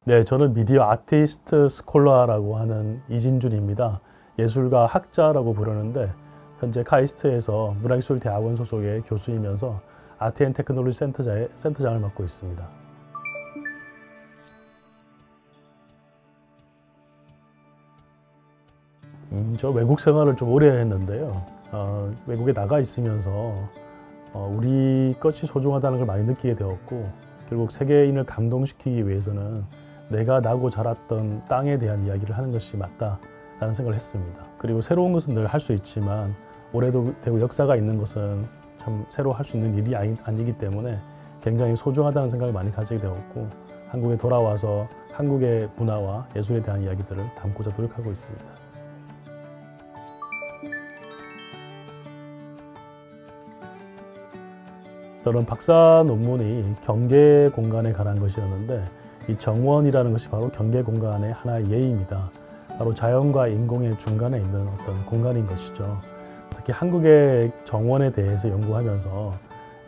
네, 저는 미디어 아티스트 스콜라라고 하는 이진준입니다. 예술가 학자라고 부르는데 현재 카이스트에서 문화예술대학원 소속의 교수이면서 아트앤테크놀로지 센터장을 맡고 있습니다. 저 외국 생활을 좀 오래 했는데요. 외국에 나가 있으면서 우리 것이 소중하다는 걸 많이 느끼게 되었고, 결국 세계인을 감동시키기 위해서는 내가 나고 자랐던 땅에 대한 이야기를 하는 것이 맞다라는 생각을 했습니다. 그리고 새로운 것은 늘 할 수 있지만 오래되고 역사가 있는 것은 참 새로 할 수 있는 일이 아니기 때문에 굉장히 소중하다는 생각을 많이 가지게 되었고, 한국에 돌아와서 한국의 문화와 예술에 대한 이야기들을 담고자 노력하고 있습니다. 저는 박사 논문이 경계 공간에 관한 것이었는데, 이 정원이라는 것이 바로 경계 공간의 하나의 예입니다. 바로 자연과 인공의 중간에 있는 어떤 공간인 것이죠. 특히 한국의 정원에 대해서 연구하면서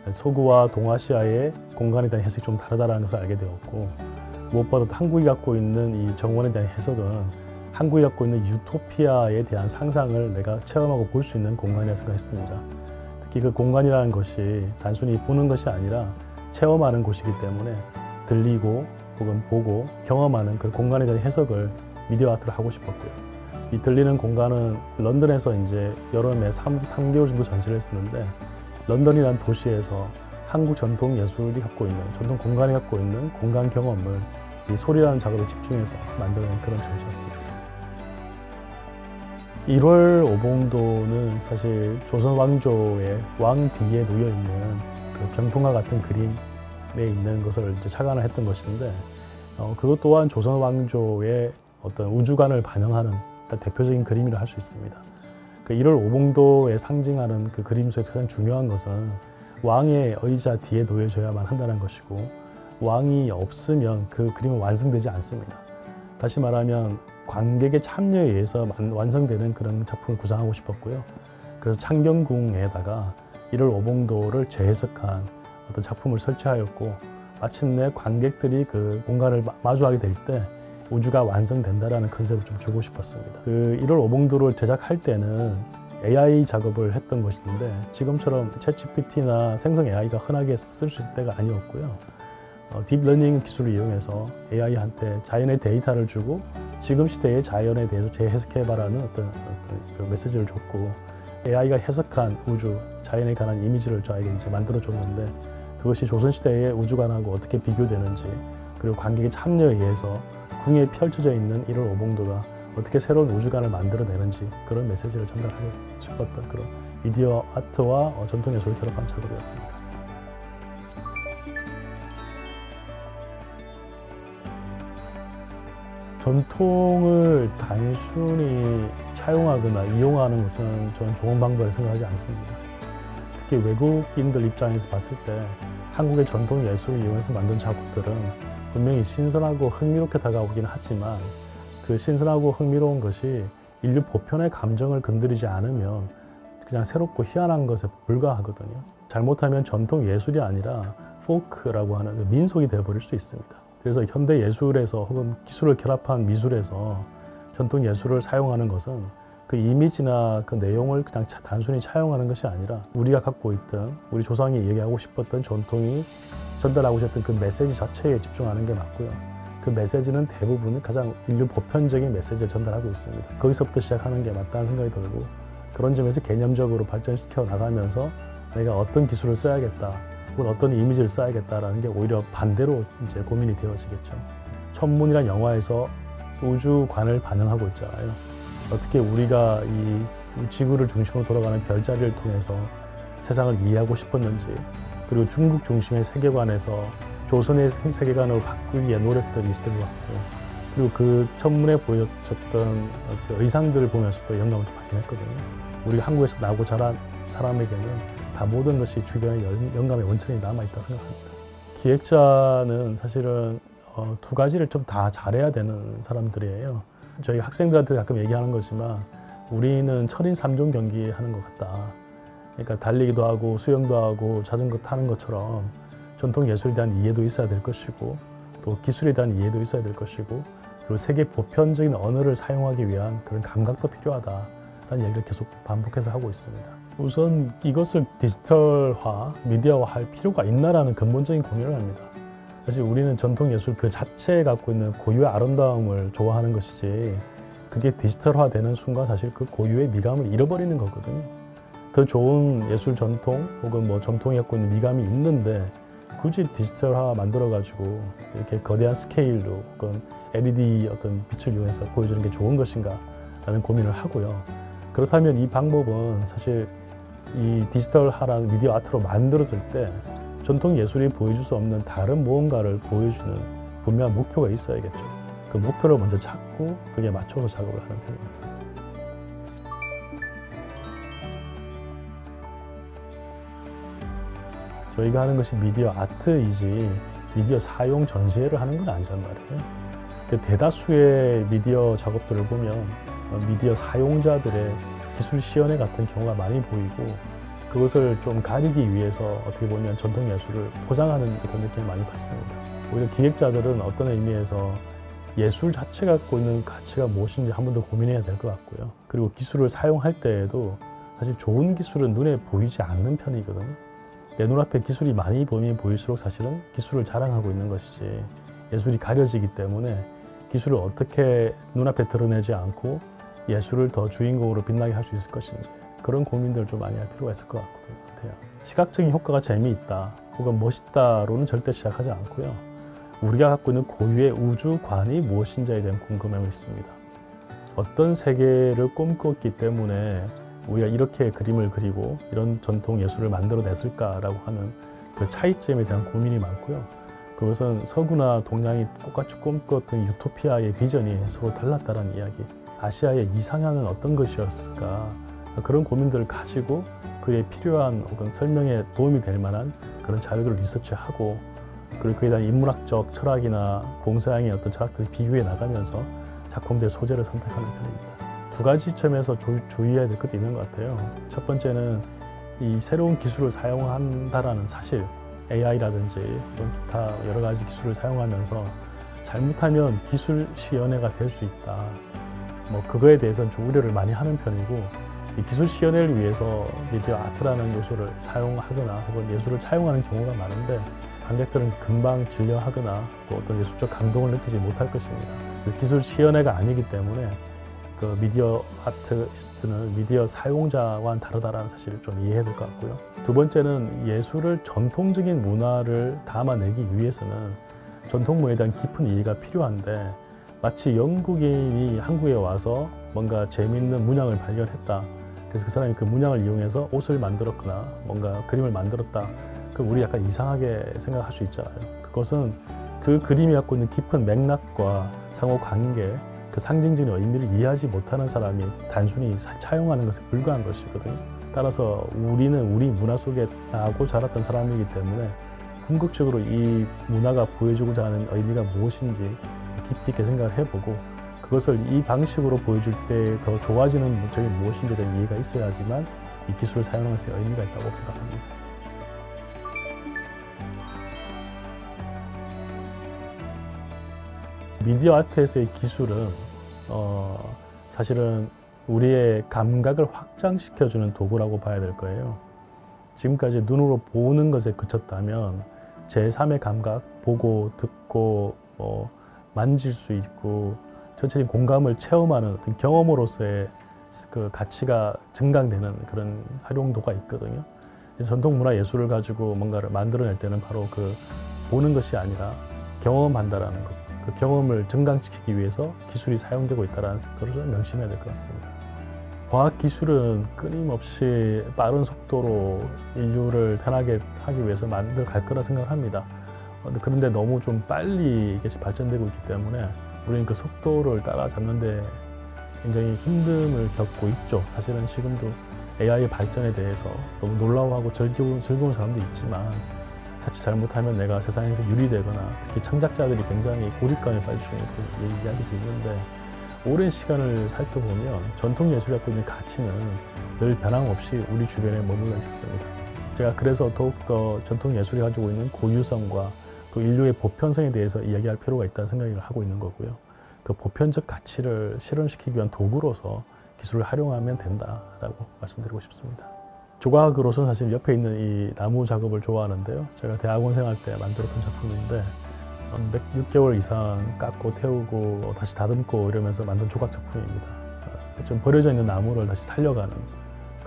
서구와 동아시아의 공간에 대한 해석이 좀 다르다는 것을 알게 되었고, 무엇보다도 한국이 갖고 있는 이 정원에 대한 해석은 한국이 갖고 있는 유토피아에 대한 상상을 내가 체험하고 볼 수 있는 공간이라 생각했습니다. 특히 그 공간이라는 것이 단순히 보는 것이 아니라 체험하는 곳이기 때문에 들리고 혹은 보고 경험하는 그 공간에 대한 해석을 미디어 아트를 하고 싶었고요. 이 들리는 공간은 런던에서 이제 여름에 3개월 정도 전시를 했었는데, 런던이라는 도시에서 한국 전통 예술이 갖고 있는, 전통 공간이 갖고 있는 공간 경험을 이 소리라는 작업에 집중해서 만드는 그런 전시였습니다. 1월 오봉도는 사실 조선 왕조의 왕 뒤에 놓여 있는 그 병풍과 같은 그림에 있는 것을 이제 착안을 했던 것인데, 그것 또한 조선 왕조의 어떤 우주관을 반영하는 대표적인 그림이라 할 수 있습니다. 그 1월 오봉도에 상징하는 그 그림 속에서 가장 중요한 것은 왕의 의자 뒤에 놓여져야만 한다는 것이고, 왕이 없으면 그 그림은 완성되지 않습니다. 다시 말하면 관객의 참여에 의해서 완성되는 그런 작품을 구상하고 싶었고요. 그래서 창경궁에다가 1월 오봉도를 재해석한 어떤 작품을 설치하였고, 마침내 관객들이 그 공간을 마주하게 될 때 우주가 완성된다라는 컨셉을 좀 주고 싶었습니다. 그 1월 오봉도를 제작할 때는 AI 작업을 했던 것인데, 지금처럼 챗GPT나 생성 AI가 흔하게 쓸 수 있을 때가 아니었고요. 딥러닝 기술을 이용해서 AI한테 자연의 데이터를 주고 지금 시대의 자연에 대해서 재해석해봐라는 어떤 그 메시지를 줬고, AI가 해석한 우주, 자연에 관한 이미지를 저에게 이제 만들어줬는데, 그것이 조선시대의 우주관하고 어떻게 비교되는지, 그리고 관객의 참여에 의해서 궁에 펼쳐져 있는 1월 오봉도가 어떻게 새로운 우주관을 만들어내는지, 그런 메시지를 전달하고 싶었던 그런 미디어 아트와 전통 예술을 결합한 작업이었습니다. 전통을 단순히 차용하거나 이용하는 것은 저는 좋은 방법이라고 생각하지 않습니다. 특히 외국인들 입장에서 봤을 때 한국의 전통 예술을 이용해서 만든 작업들은 분명히 신선하고 흥미롭게 다가오긴 하지만, 그 신선하고 흥미로운 것이 인류 보편의 감정을 건드리지 않으면 그냥 새롭고 희한한 것에 불과하거든요. 잘못하면 전통 예술이 아니라 포크라고 하는 민속이 되어버릴 수 있습니다. 그래서 현대 예술에서 혹은 기술을 결합한 미술에서 전통 예술을 사용하는 것은 그 이미지나 그 내용을 그냥 단순히 차용하는 것이 아니라 우리가 갖고 있던, 우리 조상이 얘기하고 싶었던 전통이 전달하고 싶었던 그 메시지 자체에 집중하는 게 맞고요. 그 메시지는 대부분 가장 인류 보편적인 메시지를 전달하고 있습니다. 거기서부터 시작하는 게 맞다는 생각이 들고, 그런 점에서 개념적으로 발전시켜 나가면서 내가 어떤 기술을 써야겠다, 혹은 어떤 이미지를 써야겠다라는 게 오히려 반대로 이제 고민이 되어지겠죠. 천문이라는 영화에서 우주관을 반영하고 있잖아요. 어떻게 우리가 이 지구를 중심으로 돌아가는 별자리를 통해서 세상을 이해하고 싶었는지, 그리고 중국 중심의 세계관에서 조선의 세계관으로 바꾸기 위한 노력들이 있을 것 같고, 그리고 그 천문에 보여졌던 의상들을 보면서 또 영감을 받긴 했거든요. 우리가 한국에서 나고 자란 사람에게는 다 모든 것이 주변에 영감의 원천이 남아있다고 생각합니다. 기획자는 사실은 두 가지를 좀 다 잘해야 되는 사람들이에요. 저희 학생들한테 가끔 얘기하는 거지만 우리는 철인 3종 경기 하는 것 같다. 그러니까 달리기도 하고 수영도 하고 자전거 타는 것처럼 전통 예술에 대한 이해도 있어야 될 것이고 또 기술에 대한 이해도 있어야 될 것이고 그리고 세계 보편적인 언어를 사용하기 위한 그런 감각도 필요하다라는 얘기를 계속 반복해서 하고 있습니다. 우선 이것을 디지털화, 미디어화 할 필요가 있나라는 근본적인 고민을 합니다. 사실 우리는 전통 예술 그 자체에 갖고 있는 고유의 아름다움을 좋아하는 것이지 그게 디지털화 되는 순간 사실 그 고유의 미감을 잃어버리는 거거든요. 더 좋은 예술 전통 혹은 뭐 전통이 갖고 있는 미감이 있는데 굳이 디지털화 만들어가지고 이렇게 거대한 스케일로 혹은 LED 어떤 빛을 이용해서 보여주는 게 좋은 것인가 라는 고민을 하고요. 그렇다면 이 방법은 사실 이 디지털화라는 미디어 아트로 만들었을 때 전통 예술이 보여줄 수 없는 다른 무언가를 보여주는 분명한 목표가 있어야겠죠. 그 목표를 먼저 찾고 그게 맞춰서 작업을 하는 편입니다. 저희가 하는 것이 미디어 아트이지 미디어 사용 전시회를 하는 건 아니란 말이에요. 근데 대다수의 미디어 작업들을 보면 미디어 사용자들의 기술 시연회 같은 경우가 많이 보이고 그것을 좀 가리기 위해서 어떻게 보면 전통 예술을 포장하는 그런 느낌을 많이 받습니다. 오히려 기획자들은 어떤 의미에서 예술 자체가 갖고 있는 가치가 무엇인지 한 번 더 고민해야 될 것 같고요. 그리고 기술을 사용할 때에도 사실 좋은 기술은 눈에 보이지 않는 편이거든요. 내 눈앞에 기술이 많이 보이면 보일수록 사실은 기술을 자랑하고 있는 것이지 예술이 가려지기 때문에 기술을 어떻게 눈앞에 드러내지 않고 예술을 더 주인공으로 빛나게 할 수 있을 것인지 그런 고민들을 좀 많이 할 필요가 있을 것 같아요. 시각적인 효과가 재미있다 혹은 멋있다로는 절대 시작하지 않고요. 우리가 갖고 있는 고유의 우주관이 무엇인지에 대한 궁금함이 있습니다. 어떤 세계를 꿈꿨기 때문에 우리가 이렇게 그림을 그리고 이런 전통 예술을 만들어냈을까라고 하는 그 차이점에 대한 고민이 많고요. 그것은 서구나 동양이 똑같이 꿈꿨던 유토피아의 비전이 서로 달랐다는 이야기, 아시아의 이상향은 어떤 것이었을까 그런 고민들을 가지고 그에 필요한 혹은 설명에 도움이 될 만한 그런 자료들을 리서치하고 그리고 그에 대한 인문학적 철학이나 공서양의 어떤 철학들을 비교해 나가면서 작품들의 소재를 선택하는 편입니다. 두 가지 점에서 주의해야 될 것도 있는 것 같아요. 첫 번째는 이 새로운 기술을 사용한다라는 사실, AI라든지 또는 기타 여러 가지 기술을 사용하면서 잘못하면 기술 시연회가 될 수 있다. 뭐 그거에 대해서는 좀 우려를 많이 하는 편이고 이 기술 시연회를 위해서 미디어 아트라는 요소를 사용하거나 혹은 예술을 차용하는 경우가 많은데 관객들은 금방 질려하거나 또 어떤 예술적 감동을 느끼지 못할 것입니다. 그래서 기술 시연회가 아니기 때문에 그 미디어 아티스트는 미디어 사용자와는 다르다라는 사실을 좀 이해해야 될 것 같고요. 두 번째는 예술을 전통적인 문화를 담아내기 위해서는 전통문화에 대한 깊은 이해가 필요한데 마치 영국인이 한국에 와서 뭔가 재미있는 문양을 발견했다. 그래서 그 사람이 그 문양을 이용해서 옷을 만들었거나 뭔가 그림을 만들었다. 그럼 우리 약간 이상하게 생각할 수 있잖아요. 그것은 그 그림이 갖고 있는 깊은 맥락과 상호 관계, 그 상징적인 의미를 이해하지 못하는 사람이 단순히 차용하는 것에 불과한 것이거든요. 따라서 우리는 우리 문화 속에 나고 자랐던 사람이기 때문에 궁극적으로 이 문화가 보여주고자 하는 의미가 무엇인지 깊이 있게 생각을 해보고 그것을 이 방식으로 보여줄 때 더 좋아지는 목적이 무엇인지에 대한 이해가 있어야지만 이 기술을 사용하는 것에 의미가 있다고 생각합니다. 미디어 아트에서의 기술은 사실은 우리의 감각을 확장시켜주는 도구라고 봐야 될 거예요. 지금까지 눈으로 보는 것에 그쳤다면 제3의 감각, 보고, 듣고, 만질 수 있고 전체적인 공감을 체험하는 어떤 경험으로서의 그 가치가 증강되는 그런 활용도가 있거든요. 그래서 전통 문화 예술을 가지고 뭔가를 만들어낼 때는 바로 그 보는 것이 아니라 경험한다라는 것, 그 경험을 증강시키기 위해서 기술이 사용되고 있다는 것을 명심해야 될 것 같습니다. 과학기술은 끊임없이 빠른 속도로 인류를 편하게 하기 위해서 만들어갈 거라 생각합니다. 그런데 너무 좀 빨리 이것이 발전되고 있기 때문에 우리는 그 속도를 따라잡는 데 굉장히 힘듦을 겪고 있죠. 사실은 지금도 AI의 발전에 대해서 너무 놀라워하고 즐거운 사람도 있지만 자칫 잘못하면 내가 세상에서 유리되거나 특히 창작자들이 굉장히 고립감에 빠질 수 있는 그런 이야기도 있는데 오랜 시간을 살펴보면 전통 예술이 갖고 있는 가치는 늘 변함없이 우리 주변에 머물러 있었습니다. 제가 그래서 더욱더 전통 예술이 가지고 있는 고유성과 또 인류의 보편성에 대해서 이야기할 필요가 있다는 생각을 하고 있는 거고요. 그 보편적 가치를 실현시키기 위한 도구로서 기술을 활용하면 된다라고 말씀드리고 싶습니다. 조각으로서는 사실 옆에 있는 이 나무 작업을 좋아하는데요. 제가 대학원 생활 때 만들었던 작품인데 6개월 이상 깎고 태우고 다시 다듬고 이러면서 만든 조각 작품입니다. 좀 버려져 있는 나무를 다시 살려가는,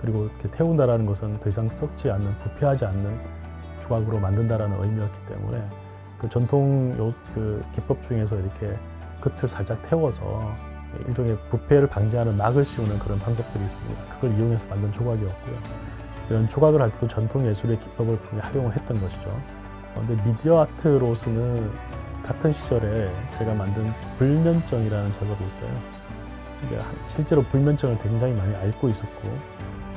그리고 이렇게 태운다라는 것은 더 이상 썩지 않는, 부패하지 않는 조각으로 만든다라는 의미였기 때문에 그 전통 그 기법 중에서 이렇게 끝을 살짝 태워서 일종의 부패를 방지하는 막을 씌우는 그런 방법들이 있습니다. 그걸 이용해서 만든 조각이었고요. 이런 조각을 할 때도 전통 예술의 기법을 분명히 활용을 했던 것이죠. 근데 미디어 아트로서는 같은 시절에 제가 만든 불면증이라는 작업이 있어요. 실제로 불면증을 굉장히 많이 앓고 있었고,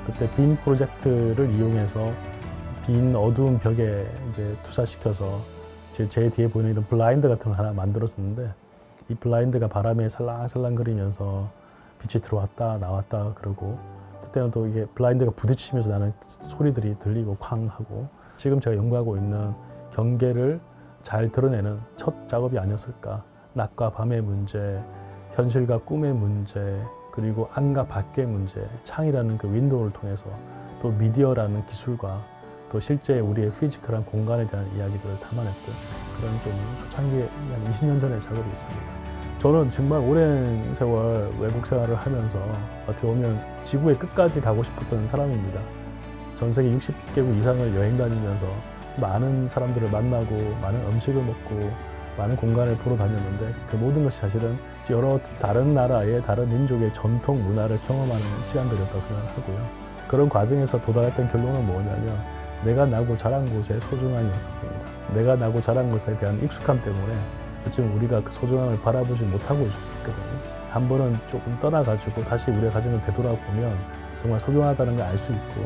그때 빔 프로젝트를 이용해서 빈 어두운 벽에 이제 투사시켜서 제 뒤에 보이는 이런 블라인드 같은 걸 하나 만들었었는데, 이 블라인드가 바람에 살랑살랑거리면서 빛이 들어왔다 나왔다 그러고, 그때는 또 이게 블라인드가 부딪히면서 나는 소리들이 들리고 쾅 하고, 지금 제가 연구하고 있는 경계를 잘 드러내는 첫 작업이 아니었을까. 낮과 밤의 문제, 현실과 꿈의 문제, 그리고 안과 밖의 문제, 창이라는 그 윈도우를 통해서 또 미디어라는 기술과 또 실제 우리의 피지컬한 공간에 대한 이야기들을 담아냈던 그런 좀 초창기에 한 20년 전의 작업이 있습니다. 저는 정말 오랜 세월 외국 생활을 하면서 어떻게 보면 지구의 끝까지 가고 싶었던 사람입니다. 전 세계 60개국 이상을 여행 다니면서 많은 사람들을 만나고 많은 음식을 먹고 많은 공간을 보러 다녔는데, 그 모든 것이 사실은 여러 다른 나라의 다른 민족의 전통 문화를 경험하는 시간들이었다고 생각을 하고요. 그런 과정에서 도달했던 결론은 뭐냐면 내가 나고 자란 곳의 소중함이 있었습니다. 내가 나고 자란 것에 대한 익숙함 때문에 지금 우리가 그 소중함을 바라보지 못하고 있을 수 있거든요. 한 번은 조금 떠나가지고 다시 우리의 가정을 되돌아보면 정말 소중하다는 걸 알 수 있고,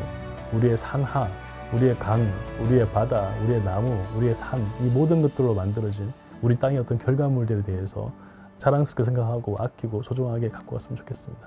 우리의 산하, 우리의 강, 우리의 바다, 우리의 나무, 우리의 산, 이 모든 것들로 만들어진 우리 땅의 어떤 결과물들에 대해서 자랑스럽게 생각하고 아끼고 소중하게 갖고 왔으면 좋겠습니다.